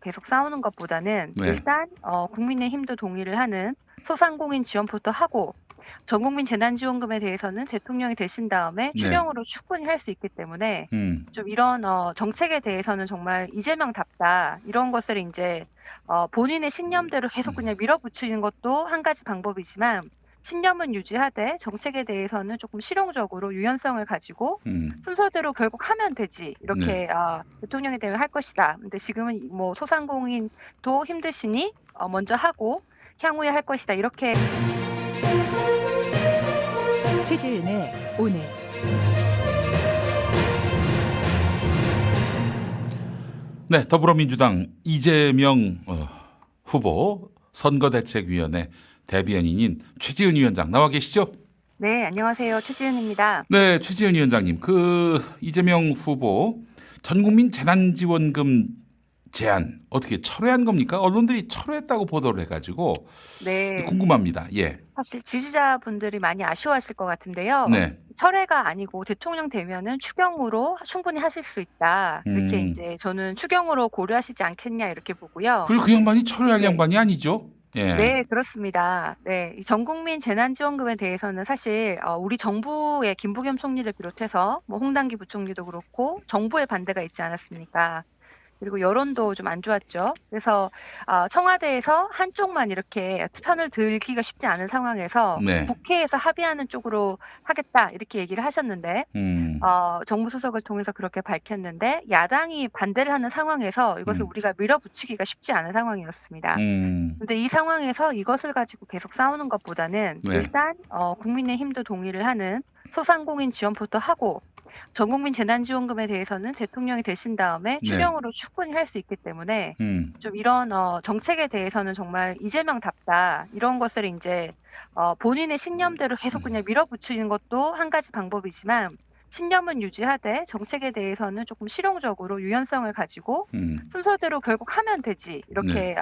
계속 싸우는 것보다는 네. 일단 국민의힘도 동의를 하는 소상공인 지원부터 하고 전국민 재난지원금에 대해서는 대통령이 되신 다음에 네. 추경으로 충분히 할 수 있기 때문에 좀 이런 정책에 대해서는 정말 이재명답다 이런 것을 이제 본인의 신념대로 계속 그냥 밀어붙이는 것도 한 가지 방법이지만 신념은 유지하되 정책에 대해서는 조금 실용적으로 유연성을 가지고 순서대로 결국 하면 되지 이렇게 대통령이 되면 할 것이다. 근데 지금은 뭐 소상공인도 힘드시니 먼저 하고 향후에 할 것이다 이렇게. 최지은의 오늘. 네, 더불어민주당 이재명 후보 선거대책위원회 대변인인 최지은 위원장 나와 계시죠? 네, 안녕하세요. 최지은입니다. 네, 최지은 위원장님, 이재명 후보 전국민 재난지원금 제안 어떻게 철회한 겁니까? 언론들이 철회했다고 보도를 해가지고 네, 궁금합니다. 예. 사실 지지자분들이 많이 아쉬워하실 것 같은데요. 네. 철회가 아니고 대통령 되면은 추경으로 충분히 하실 수 있다. 이렇게 이제 저는 추경으로 고려하시지 않겠냐 이렇게 보고요. 그리고 그 양반이 철회할 네. 양반이 아니죠? 예. 네, 그렇습니다. 네, 이 전국민 재난지원금에 대해서는 사실 우리 정부의 김부겸 총리를 비롯해서 뭐 홍당기 부총리도 그렇고 정부의 반대가 있지 않았습니까? 그리고 여론도 좀 안 좋았죠. 그래서 청와대에서 한쪽만 이렇게 편을 들기가 쉽지 않은 상황에서 네. 국회에서 합의하는 쪽으로 하겠다 이렇게 얘기를 하셨는데 정부 수석을 통해서 그렇게 밝혔는데 야당이 반대를 하는 상황에서 이것을 우리가 밀어붙이기가 쉽지 않은 상황이었습니다. 근데 이 상황에서 이것을 가지고 계속 싸우는 것보다는 네. 일단 국민의힘도 동의를 하는 소상공인 지원부터 하고 전국민 재난지원금에 대해서는 대통령이 되신 다음에 네. 추경으로 충분히 할 수 있기 때문에 좀 이런 정책에 대해서는 정말 이재명답다 이런 것을 이제 본인의 신념대로 계속 그냥 밀어붙이는 것도 한 가지 방법이지만 신념은 유지하되 정책에 대해서는 조금 실용적으로 유연성을 가지고 순서대로 결국 하면 되지 이렇게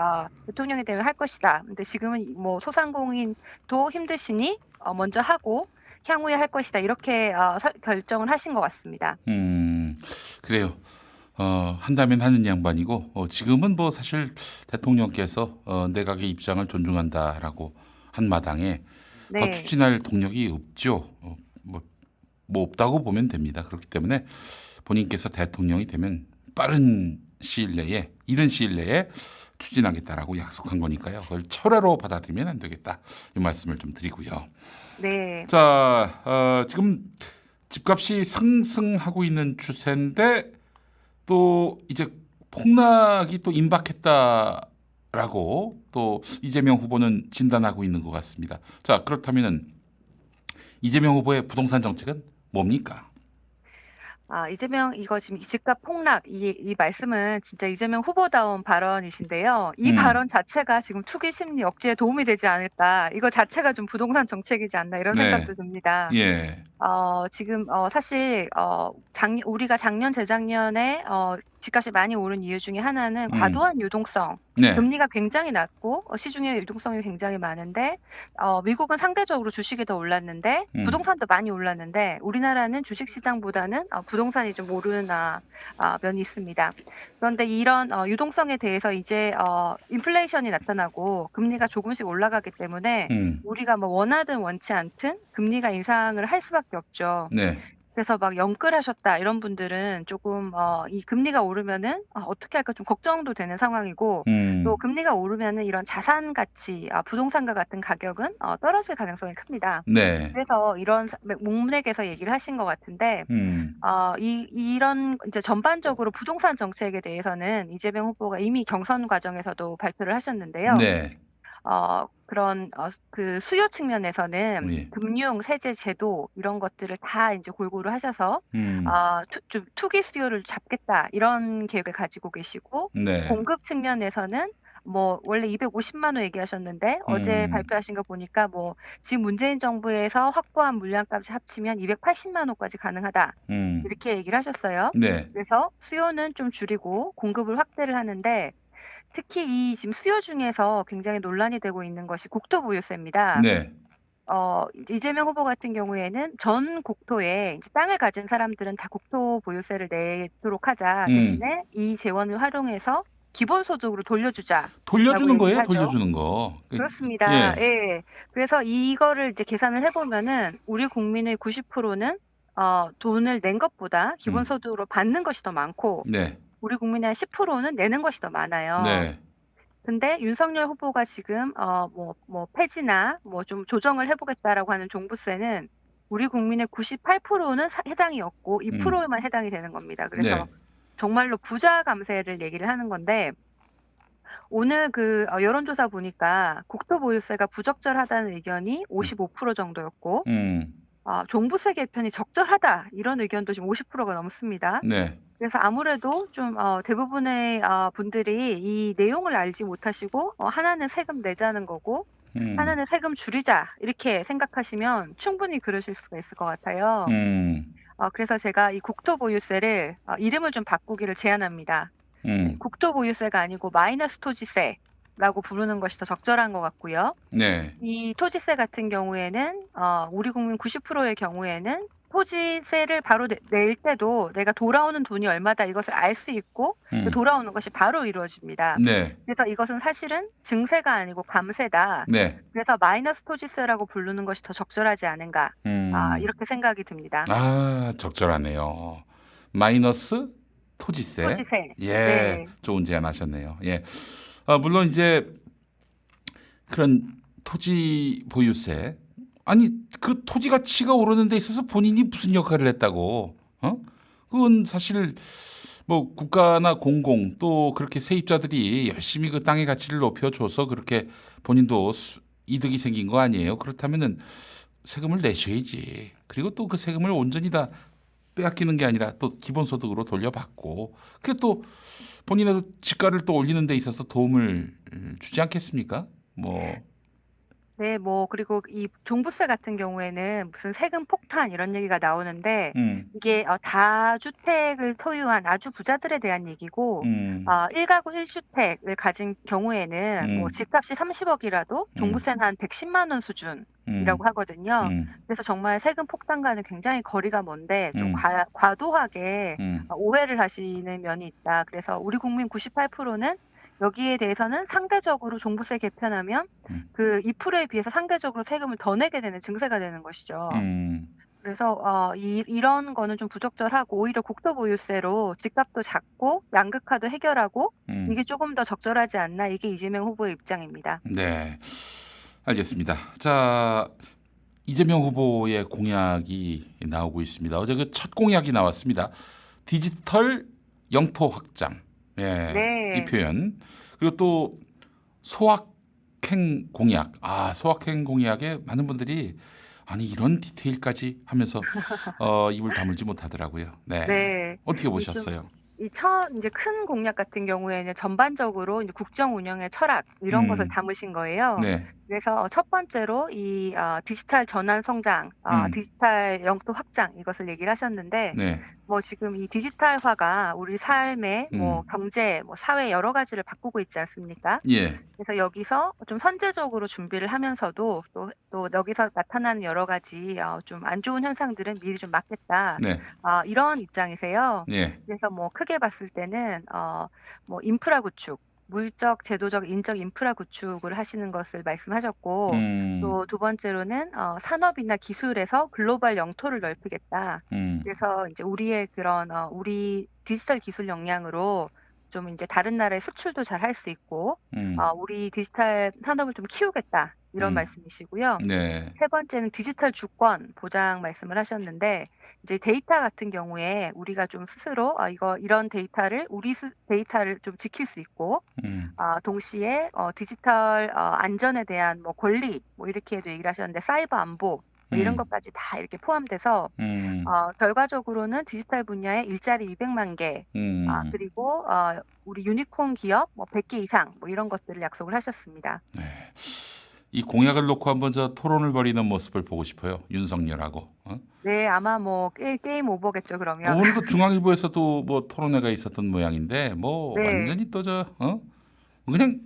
대통령이 되면 할 것이다. 근데 지금은 뭐 소상공인도 힘드시니 먼저 하고 향후에 할 것이다 이렇게 결정을 하신 것 같습니다. 그래요. 한다면 하는 양반이고 지금은 뭐 사실 대통령께서 내각의 입장을 존중한다라고 한 마당에 더 네. 추진할 동력이 없죠. 뭐 없다고 보면 됩니다. 그렇기 때문에 본인께서 대통령이 되면 빠른 시일 내에 이른 시일 내에 추진하겠다라고 약속한 거니까요. 그걸 철회로 받아들이면 안 되겠다. 이 말씀을 좀 드리고요. 네. 자, 지금 집값이 상승하고 있는 추세인데 또 이제 폭락이 또 임박했다라고 또 이재명 후보는 진단하고 있는 것 같습니다. 자, 그렇다면은 이재명 후보의 부동산 정책은 뭡니까? 이재명 이거 지금 집값 폭락 이 말씀은 진짜 이재명 후보다운 발언이신데요. 이 발언 자체가 지금 투기 심리 억제에 도움이 되지 않을까. 이거 자체가 좀 부동산 정책이지 않나 이런 네. 생각도 듭니다. 예. 지금 사실 우리가 작년 재작년에 집값이 많이 오른 이유 중에 하나는 과도한 유동성, 네. 금리가 굉장히 낮고 시중에 유동성이 굉장히 많은데 미국은 상대적으로 주식이 더 올랐는데 부동산도 많이 올랐는데 우리나라는 주식 시장보다는 부동산이 좀 오르는 면이 있습니다. 그런데 이런 유동성에 대해서 이제 인플레이션이 나타나고 금리가 조금씩 올라가기 때문에 우리가 뭐 원하든 원치 않든 금리가 인상을 할 수밖에 없죠. 네. 그래서 막 영끌하셨다 이런 분들은 조금 이 금리가 오르면은 어떻게 할까 좀 걱정도 되는 상황이고 또 금리가 오르면은 이런 자산 가치, 부동산과 같은 가격은 떨어질 가능성이 큽니다. 네. 그래서 이런 목맥에서 얘기를 하신 것 같은데 이런 이제 전반적으로 부동산 정책에 대해서는 이재명 후보가 이미 경선 과정에서도 발표를 하셨는데요. 네. 그런 그 수요 측면에서는 예. 금융, 세제, 제도 이런 것들을 다 이제 골고루 하셔서 좀 투기 수요를 잡겠다 이런 계획을 가지고 계시고 네. 공급 측면에서는 뭐 원래 250만 호 얘기하셨는데 어제 발표하신 거 보니까 뭐 지금 문재인 정부에서 확보한 물량까지 합치면 280만 호까지 가능하다 이렇게 얘기를 하셨어요. 네. 그래서 수요는 좀 줄이고 공급을 확대를 하는데 특히 이 지금 수요 중에서 굉장히 논란이 되고 있는 것이 국토보유세입니다. 네. 이재명 후보 같은 경우에는 전 국토에 이제 땅을 가진 사람들은 다 국토보유세를 내도록 하자. 대신에 이 재원을 활용해서 기본소득으로 돌려주자. 돌려주는 거예요? 얘기하죠. 돌려주는 거. 그렇습니다. 예. 예. 그래서 이거를 이제 계산을 해보면은 우리 국민의 90%는 돈을 낸 것보다 기본소득으로 받는 것이 더 많고 네. 우리 국민의 한 10%는 내는 것이 더 많아요. 네. 근데 윤석열 후보가 지금 뭐 폐지나 뭐 좀 조정을 해보겠다라고 하는 종부세는 우리 국민의 98%는 해당이 없고 2%에만 해당이 되는 겁니다. 그래서 네. 정말로 부자 감세를 얘기를 하는 건데 오늘 그 여론조사 보니까 국토보유세가 부적절하다는 의견이 55% 정도였고 종부세 개편이 적절하다 이런 의견도 지금 50%가 넘습니다. 네. 그래서 아무래도 좀 대부분의 분들이 이 내용을 알지 못하시고 하나는 세금 내자는 거고 하나는 세금 줄이자 이렇게 생각하시면 충분히 그러실 수가 있을 것 같아요. 그래서 제가 이 국토보유세를 이름을 좀 바꾸기를 제안합니다. 국토보유세가 아니고 마이너스 토지세라고 부르는 것이 더 적절한 것 같고요. 네. 이 토지세 같은 경우에는 우리 국민 90%의 경우에는 토지세를 바로 낼 때도 내가 돌아오는 돈이 얼마다 이것을 알 수 있고 그 돌아오는 것이 바로 이루어집니다. 네. 그래서 이것은 사실은 증세가 아니고 감세다. 네. 그래서 마이너스 토지세라고 부르는 것이 더 적절하지 않은가 이렇게 생각이 듭니다. 적절하네요. 마이너스 토지세. 토지세. 예, 네. 좋은 제안하셨네요. 예. 물론 이제 그런 토지 보유세 아니 그 토지 가치가 오르는 데 있어서 본인이 무슨 역할을 했다고? 그건 사실 뭐 국가나 공공 또 그렇게 세입자들이 열심히 그 땅의 가치를 높여줘서 그렇게 본인도 이득이 생긴 거 아니에요? 그렇다면은 세금을 내셔야지. 그리고 또 그 세금을 온전히 다 빼앗기는 게 아니라 또 기본소득으로 돌려받고 그게 또 본인의 집가를 또 올리는 데 있어서 도움을 주지 않겠습니까? 네, 그리고 이 종부세 같은 경우에는 무슨 세금 폭탄 이런 얘기가 나오는데 이게 다주택을 소유한 아주 부자들에 대한 얘기고 1가구 1주택을 가진 경우에는 뭐 집값이 30억이라도 종부세는 한 110만 원 수준이라고 하거든요. 그래서 정말 세금 폭탄과는 굉장히 거리가 먼데 좀 과도하게 오해를 하시는 면이 있다. 그래서 우리 국민 98%는 여기에 대해서는 상대적으로 종부세 개편하면 그 2%에 비해서 상대적으로 세금을 더 내게 되는 증세가 되는 것이죠. 그래서 이런 거는 좀 부적절하고 오히려 국토보유세로 집값도 작고 양극화도 해결하고 이게 조금 더 적절하지 않나 이게 이재명 후보의 입장입니다. 네, 알겠습니다. 자, 이재명 후보의 공약이 나오고 있습니다. 어제 그 첫 공약이 나왔습니다. 디지털 영토 확장. 예, 네. 이 표현. 그리고 또 소확행 공약. 소확행 공약에 많은 분들이 아니 이런 디테일까지 하면서 입을 다물지 못하더라고요. 네. 네. 어떻게 보셨어요? 이제 큰 공약 같은 경우에는 전반적으로 이제 국정 운영의 철학 이런 것을 담으신 거예요. 네. 그래서 첫 번째로 이 디지털 전환 성장, 디지털 영토 확장 이것을 얘기를 하셨는데 네. 뭐 지금 이 디지털화가 우리 삶의 뭐 경제, 뭐 사회 여러 가지를 바꾸고 있지 않습니까? 예. 그래서 여기서 좀 선제적으로 준비를 하면서도 또 여기서 나타나는 여러 가지 좀 안 좋은 현상들은 미리 좀 막겠다. 네. 이런 입장이세요. 예. 그래서 뭐 크게 봤을 때는 뭐 인프라 구축, 물적, 제도적, 인적 인프라 구축을 하시는 것을 말씀하셨고 또 두 번째로는 산업이나 기술에서 글로벌 영토를 넓히겠다. 그래서 이제 우리의 그런 우리 디지털 기술 역량으로 좀 이제 다른 나라에 수출도 잘 할 수 있고 우리 디지털 산업을 좀 키우겠다. 이런 말씀이시고요. 네. 세 번째는 디지털 주권 보장 말씀을 하셨는데 이제 데이터 같은 경우에 우리가 좀 스스로 이런 데이터를 데이터를 좀 지킬 수 있고 동시에 디지털 안전에 대한 뭐 권리 뭐 이렇게도 얘기를 하셨는데 사이버 안보 뭐 이런 것까지 다 이렇게 포함돼서 결과적으로는 디지털 분야에 일자리 200만 개 그리고 우리 유니콘 기업 뭐 100개 이상 뭐 이런 것들을 약속을 하셨습니다. 네. 이 공약을 놓고 한번 토론을 벌이는 모습을 보고 싶어요. 윤석열하고. 네, 아마 뭐 게임 오버겠죠, 그러면. 오늘도 중앙일보에서도 뭐 토론회가 있었던 모양인데 네. 완전히 또 그냥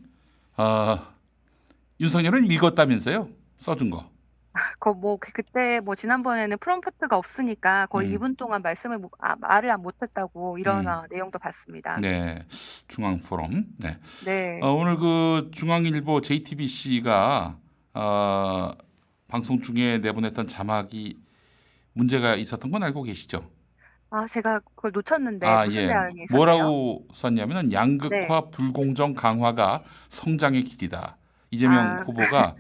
윤석열은 읽었다면서요? 써준 거. 그때 지난번에는 프롬프트가 없으니까 거의 음. 2분 동안 말을 안 못했다고 이런 음. 내용도 봤습니다. 네, 중앙 포럼. 네. 네. 오늘 그 중앙일보 JTBC가 방송 중에 내보냈던 자막이 문제가 있었던 건 알고 계시죠? 제가 그걸 놓쳤는데 무슨 예. 내용이 있었나요? 뭐라고 썼냐면은 네. 양극화 불공정 강화가 성장의 길이다. 이재명 아. 후보가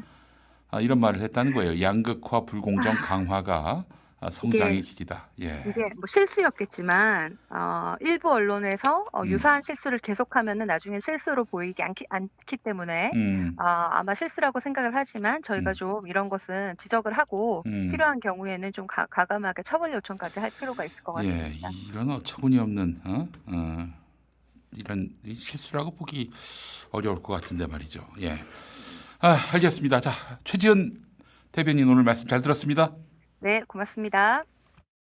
이런 말을 했다는 거예요. 양극화 불공정 강화가 성장의 길이다. 예. 이게 실수였겠지만 일부 언론에서 유사한 실수를 계속하면은 나중에 실수로 보이지 않기 때문에 아마 실수라고 생각을 하지만 저희가 좀 이런 것은 지적을 하고 필요한 경우에는 좀 과감하게 처벌 요청까지 할 필요가 있을 것 예, 같습니다. 이런 어처구니 없는 이런 실수라고 보기 어려울 것 같은데 말이죠. 예. 알겠습니다. 자, 최지은 대변인 오늘 말씀 잘 들었습니다. 네, 고맙습니다.